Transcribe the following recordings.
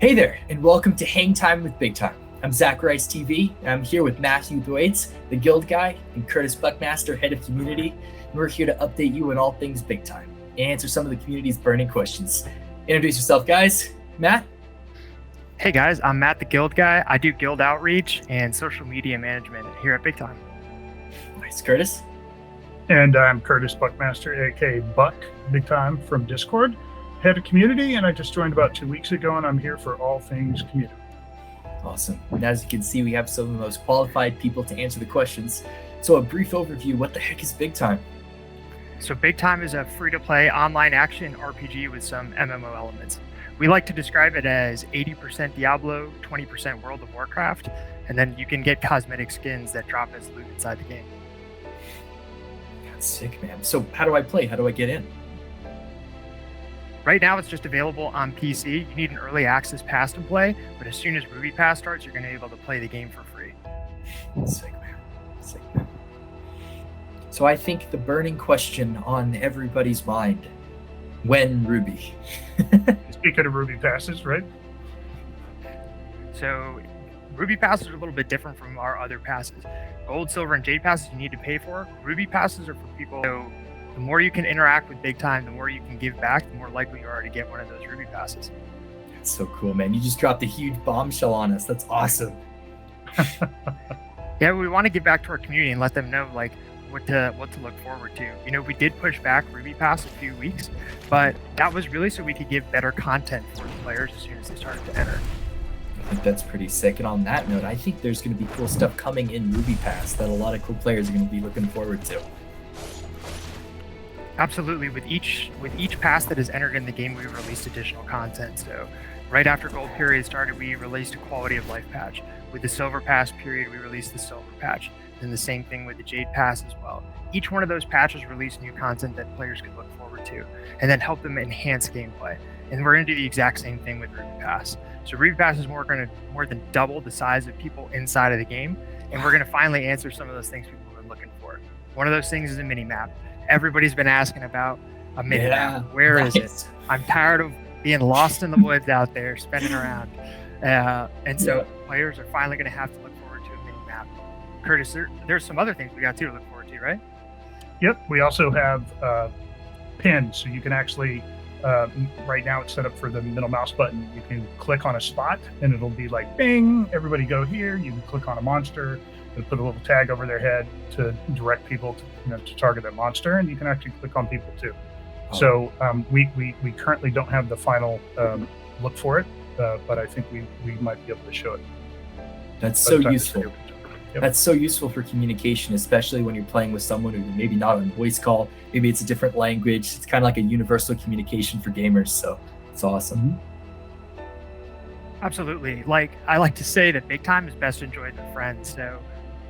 Hey there, and welcome to Hang Time with Big Time. I'm Zach Rice TV, and I'm here with Matthew Thwaites, the Guild Guy, and Curtis Buckmaster, Head of Community. And we're here to update you on all things Big Time and answer some of the community's burning questions. Introduce yourself, guys. Matt? Hey guys, I'm Matt, the Guild Guy. I do guild outreach and social media management here at Big Time. Nice. Curtis? And I'm Curtis Buckmaster, aka Buck, Big Time from Discord, Head of Community, and I just joined about 2 weeks ago, and I'm here for all things community. Awesome. And as you can see, we have some of the most qualified people to answer the questions. So a brief overview, what the heck is Big Time? So Big Time is a free-to-play online action RPG with some MMO elements. We like to describe it as 80% Diablo, 20% World of Warcraft, and then you can get cosmetic skins that drop as loot inside the game. That's sick, man. So how do I play? How do I get in? Right now, it's just available on PC. You need an early access pass to play, but as soon as Ruby Pass starts, you're going to be able to play the game for free. Sick, man. Sick, man. So I think the burning question on everybody's mind, when Ruby? Speaking of Ruby passes, right? So Ruby passes are a little bit different from our other passes. Gold, silver, and jade passes you need to pay for. Ruby passes are for people. So the more you can interact with Big Time, the more you can give back, the more likely you are to get one of those Ruby passes. That's so cool, man. You just dropped a huge bombshell on us. That's awesome. Yeah, we want to give back to our community and let them know like what to look forward to. You know, we did push back Ruby Pass a few weeks, but that was really so we could give better content for the players as soon as they started to enter. I think that's pretty sick. And on that note, I think there's going to be cool stuff coming in Ruby Pass that a lot of cool players are going to be looking forward to. Absolutely. With each pass that is entered in the game, we released additional content. So right after Gold period started, we released a quality of life patch. With the Silver Pass period, we released the Silver patch. And the same thing with the Jade Pass as well. Each one of those patches released new content that players could look forward to and then help them enhance gameplay. And we're going to do the exact same thing with Ruby Pass. So Ruby Pass is more than double the size of people inside of the game. And we're going to finally answer some of those things people have been looking for. One of those things is a mini map. Everybody's been asking about a mini map. Where is it? I'm tired of being lost in the woods out there, spinning around. And so players are finally going to have to look forward to a mini map. Curtis, there's some other things we got too to look forward to, right? Yep. We also have pins, so you can actually, right now it's set up for the middle mouse button. You can click on a spot and it'll be like, bing, everybody go here. You can click on a monster and put a little tag over their head to direct people to target that monster, and you can actually click on people too. Oh. So we currently don't have the final look for it, but I think we might be able to show it. That's so useful. Yep. That's so useful for communication, especially when you're playing with someone who maybe not on voice call, maybe it's a different language. It's kind of like a universal communication for gamers, so it's awesome. Absolutely. Like I like to say that Big Time is best enjoyed with friends. So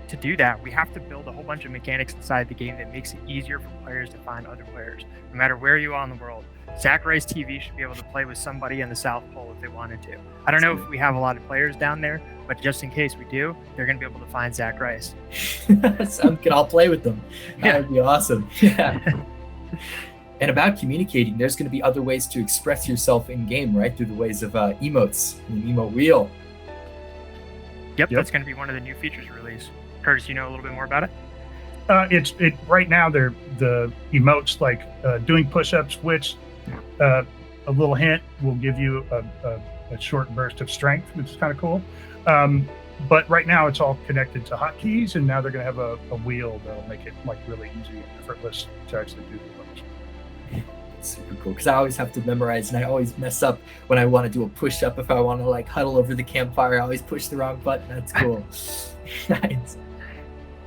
to do that, we have to build a whole bunch of mechanics inside the game that makes it easier for players to find other players, no matter where you are in the world. Zach Rice TV should be able to play with somebody in the South Pole if they wanted to. I don't know if we have a lot of players down there, but just in case we do, they're going to be able to find Zach Rice. Sounds good. I'll play with them. That would be awesome. Yeah. And about communicating, there's going to be other ways to express yourself in game, right? Through the ways of emotes and emote wheel. Yep, that's going to be one of the new features released. Curtis, you know a little bit more about it? It's right now. They're the emotes like doing push-ups, which a little hint will give you a short burst of strength, which is kind of cool. But right now it's all connected to hotkeys, and now they're going to have a wheel that'll make it like really easy and effortless to actually do the emotes. Super cool, because I always have to memorize, and I always mess up when I want to do a push-up. If I want to like huddle over the campfire, I always push the wrong button. That's cool. Nice.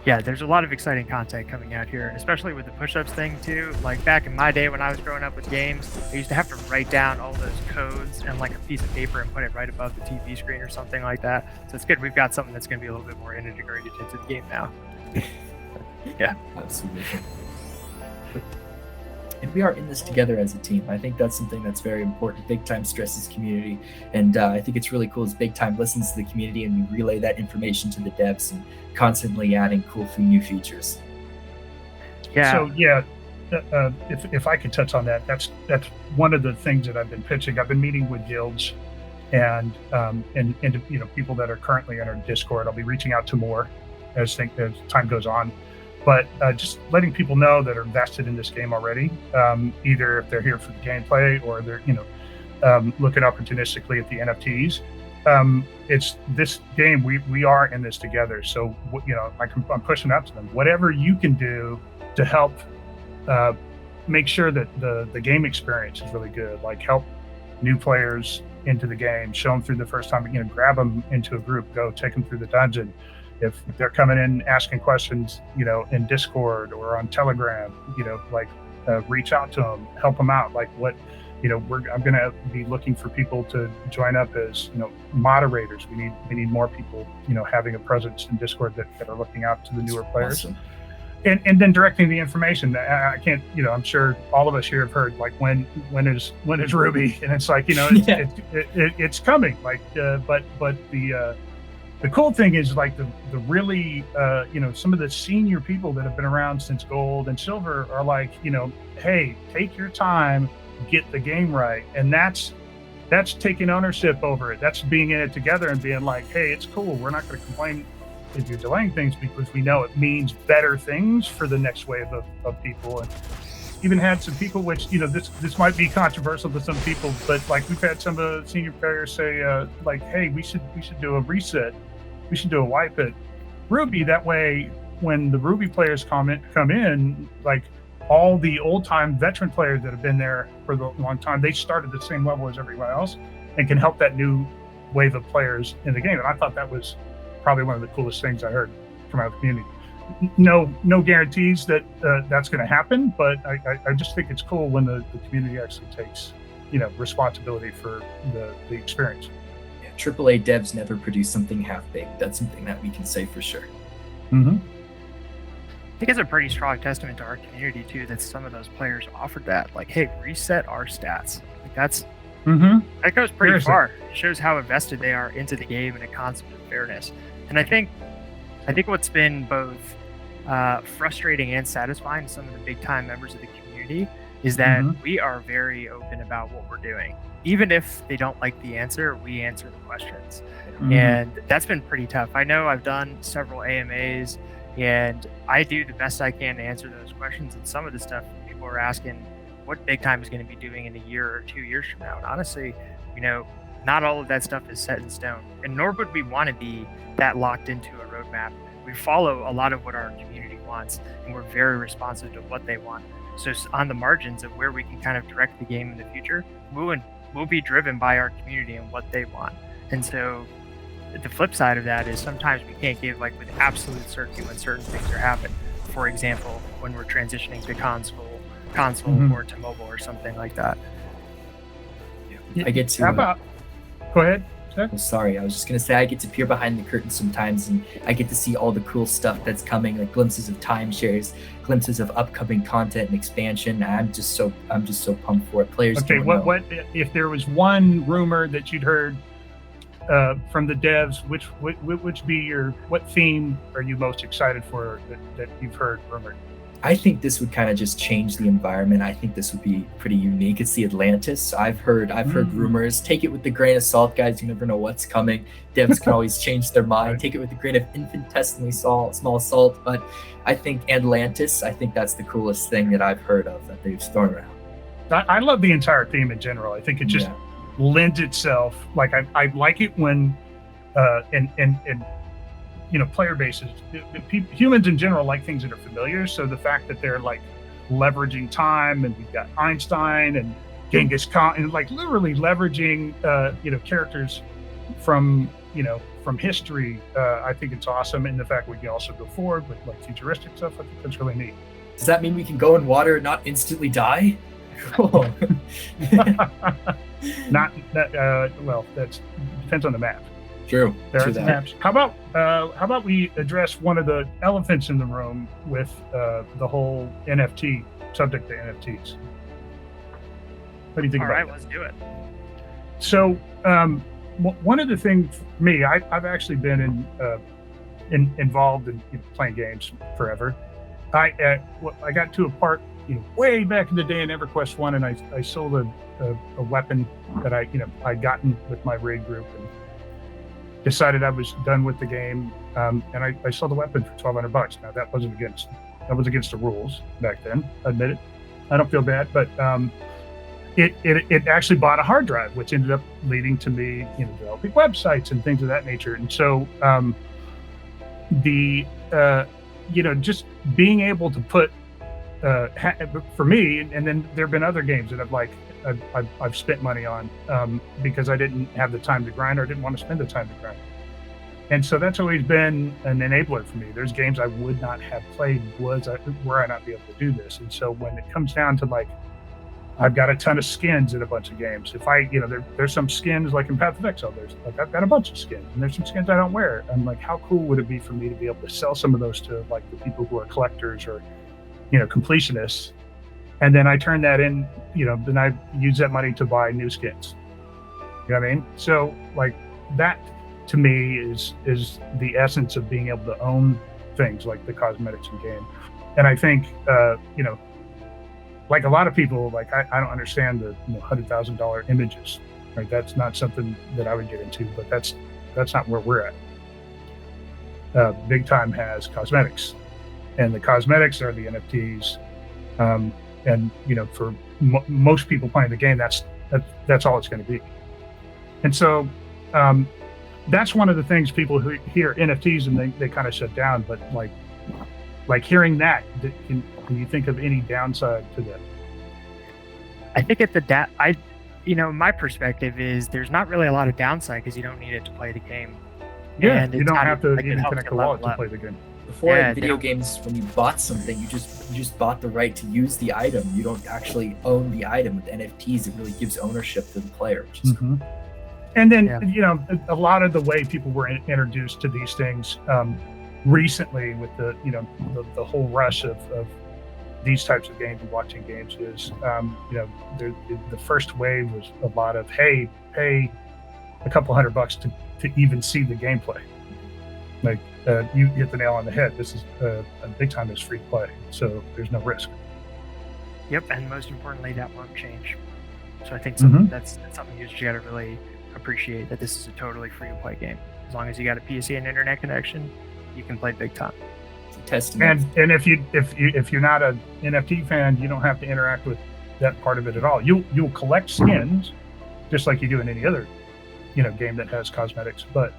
Yeah, there's a lot of exciting content coming out here, especially with the push-ups thing too. Like back in my day when I was growing up with games, I used to have to write down all those codes and like a piece of paper and put it right above the TV screen or something like that. So it's good we've got something that's going to be a little bit more integrated into the game now. Yeah, absolutely. And we are in this together as a team. I think that's something that's very important. Big Time stresses community, and I think it's really cool as Big Time listens to the community and we relay that information to the devs and constantly adding cool new features. Yeah. So if I could touch on that, that's one of the things that I've been pitching. I've been meeting with guilds and people that are currently in our Discord. I'll be reaching out to more as time goes on, but just letting people know that are vested in this game already, either if they're here for the gameplay or they're looking opportunistically at the NFTs. It's this game. We are in this together. So I'm pushing up to them. Whatever you can do to help make sure that the game experience is really good, like help new players into the game, show them through the first time, grab them into a group, go take them through the dungeon. If they're coming in asking questions, in Discord or on Telegram, reach out to them, help them out. Like I'm going to be looking for people to join up as, moderators. We need more people, having a presence in Discord that are looking out to the newer players. Awesome. And then directing the information. I can't, I'm sure all of us here have heard, like, when is Ruby, and it's like, it's coming. Like, but the cool thing is, like, the really, some of the senior people that have been around since Gold and Silver are like, hey, take your time, get the game right, and that's taking ownership over it. That's being in it together and being like, hey, it's cool. We're not going to complain if you're delaying things, because we know it means better things for the next wave of people. And even had some people, which this might be controversial to some people, but like we've had some of the senior players say, like, hey, we should do a reset. We should do a wipe at Ruby. That way, when the Ruby players come in, like all the old time veteran players that have been there for a long time, they start at the same level as everyone else and can help that new wave of players in the game. And I thought that was probably one of the coolest things I heard come out of the community. No guarantees that that's going to happen, but I just think it's cool when the community actually takes responsibility for the experience. Yeah, AAA devs never produce something half-baked. That's something that we can say for sure. Mm-hmm. I think it's a pretty strong testament to our community too, that some of those players offered that, like, hey, reset our stats. Like that goes pretty far. It shows how invested they are into the game and a concept of fairness. And I think what's been both frustrating and satisfying to some of the big time members of the community is that we are very open about what we're doing. Even if they don't like the answer, we answer the questions. And that's been pretty tough. I know I've done several AMAs and I do the best I can to answer those questions. And some of the stuff people are asking what big time is going to be doing in a year or 2 years from now. And honestly, not all of that stuff is set in stone, and nor would we want to be that locked into a roadmap. We follow a lot of what our community wants, and we're very responsive to what they want. So on the margins of where we can kind of direct the game in the future, we'll be driven by our community and what they want. And so the flip side of that is sometimes we can't give like with absolute certainty when certain things are happening. For example, when we're transitioning to console or to mobile or something like that. I get to... How about... Go ahead. Oh, sorry, I was just going to say I get to peer behind the curtain sometimes, and I get to see all the cool stuff that's coming, like glimpses of timeshares, glimpses of upcoming content and expansion. I'm just so pumped for it. Players. Okay, what if there was one rumor that you'd heard from the devs? Which be what theme are you most excited for that you've heard rumored? I think this would kind of just change the environment. I think this would be pretty unique. It's the Atlantis. I've heard rumors. Take it with a grain of salt, guys. You never know what's coming. Devs can always change their mind. Take it with a grain of infinitesimally small salt. But I think Atlantis, I think that's the coolest thing that I've heard of that they've thrown around. I love the entire theme in general. I think it just lends itself. Like I like it when player bases, humans in general like things that are familiar. So the fact that they're like leveraging time, and we've got Einstein and Genghis Khan, and like literally leveraging, characters from history. I think it's awesome. And the fact we can also go forward with like futuristic stuff, I think that's really neat. Does that mean we can go in water and not instantly die? Cool. Not that. Well, that depends on the map. True. There are some maps. How about we address one of the elephants in the room with the whole NFT subject to NFTs? What do you think about that? All right, let's do it. So one of the things for me, I've actually been involved in playing games forever. I got to a part way back in the day in EverQuest 1, and I sold a weapon that I'd gotten with my raid group, and decided I was done with the game, and I sold the weapon for $1,200. Now that was against the rules back then. I admit it. I don't feel bad, but it actually bought a hard drive, which ended up leading to me developing websites and things of that nature. And so just being able to put for me, and then there have been other games that I've spent money on because I didn't have the time to grind, or didn't want to spend the time to grind. And so that's always been an enabler for me. There's games I would not have played were I not be able to do this. And so when it comes down to I've got a ton of skins in a bunch of games. If there's some skins like in Path of Exile, I've got a bunch of skins, and there's some skins I don't wear. I'm like, how cool would it be for me to be able to sell some of those to the people who are collectors or completionists, and then I turn that in, then I use that money to buy new skins. You know what I mean? So that to me is the essence of being able to own things like the cosmetics in game. And I think like a lot of people, I don't understand the $100,000 images. Right? That's not something that I would get into, but that's not where we're at. Big Time has cosmetics, and the cosmetics are the NFTs. And for most people playing the game, that's all it's going to be. And so that's one of the things people who hear NFTs and they kind of shut down. But like hearing that, can you think of any downside to that? I think my perspective is there's not really a lot of downside because you don't need it to play the game. Yeah, and you don't have to even connect a wallet to play the game. Before in video games, when you bought something, you just bought the right to use the item. You don't actually own the item. With NFTs, it really gives ownership to the player, which is cool. And then a lot of the way people were introduced to these things recently with the whole rush of these types of games and blockchain games is the first wave was a lot of pay a couple $100 to even see the gameplay. You hit the nail on the head. This is a Big Time is free play, so there's no risk. Yep, and most importantly, that won't change. So I think that's something you just got to really appreciate, that this is a totally free to play game. As long as you got a PC and internet connection, you can play Big Time. It's a testament. And if you're not an NFT fan, you don't have to interact with that part of it at all. You'll collect skins just like you do in any other game that has cosmetics, but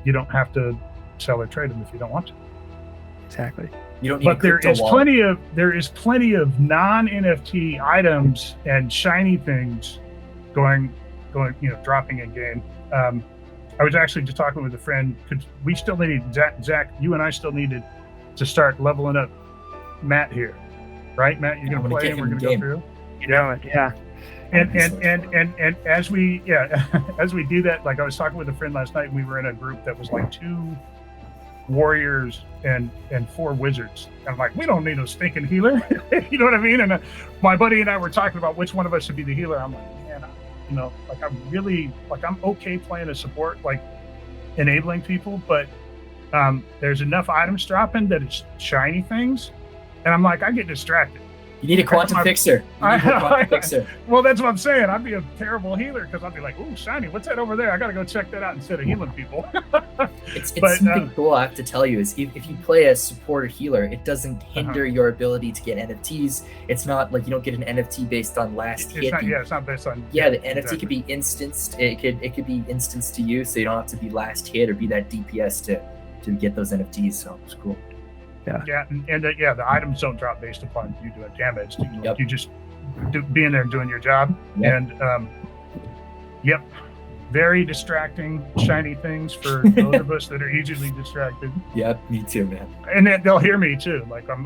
you don't have to sell or trade them if you don't want to. Exactly. You don't need but there is plenty of non-NFT items and shiny things going dropping in game. I was actually just talking with a friend because we still needed Zach, you and I still needed to start leveling up Matt here, right? Matt, you're gonna play and we're gonna go through. Yeah. And as we do that, I was talking with a friend last night, and we were in a group that was 2 warriors and 4 wizards. And I'm like, we don't need a stinking healer. You know what I mean? And my buddy and I were talking about which one of us should be the healer. I'm like, man, I'm okay playing a support, enabling people, but there's enough items dropping that it's shiny things, and I'm like, I get distracted. You need a quantum fixer. Well, that's what I'm saying. I'd be a terrible healer because I'd be like, "Ooh, shiny! What's that over there? I got to go check that out instead of healing people." It's something cool I have to tell you is if you play a support or healer, it doesn't hinder your ability to get NFTs. It's not like you don't get an NFT based on last hit. It's not based on. Yeah, the NFT could be instanced. It could be instanced to you, so you don't have to be last hit or be that DPS to get those NFTs. So it's cool. Yeah, and the items don't drop based upon you doing damage. You just being there and doing your job. Yep. And very distracting, shiny things for those of us that are easily distracted. Yep, me too, man. And then they'll hear me too.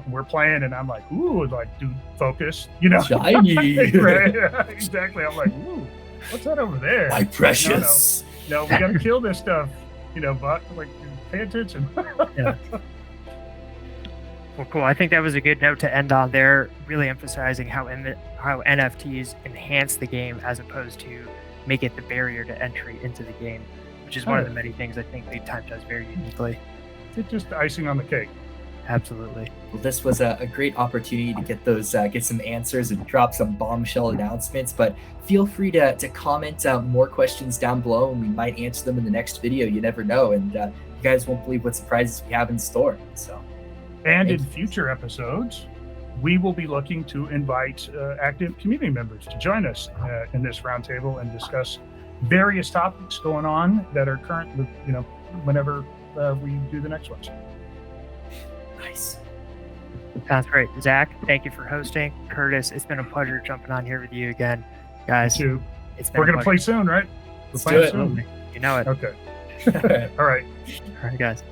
We're playing, and I'm like, ooh, dude, focus. Shiny. Right? Exactly. I'm like, ooh, what's that over there? My precious. No, we gotta kill this stuff. But pay attention. Yeah. Well, cool. I think that was a good note to end on there, really emphasizing how NFTs enhance the game as opposed to make it the barrier to entry into the game, which is one of the many things I think Big Time does very uniquely. It's just icing on the cake. Absolutely. Well, this was a great opportunity to get those get some answers and drop some bombshell announcements. But feel free to comment more questions down below, and we might answer them in the next video. You never know, and you guys won't believe what surprises we have in store. So, and in future episodes, we will be looking to invite active community members to join us in this roundtable and discuss various topics going on that are current. Whenever we do the next ones. Nice. Sounds great. Zach, thank you for hosting. Curtis, it's been a pleasure jumping on here with you again. Guys, we're going to play soon, right? Let's do it. soon. You know it. Okay. All right. All right, guys.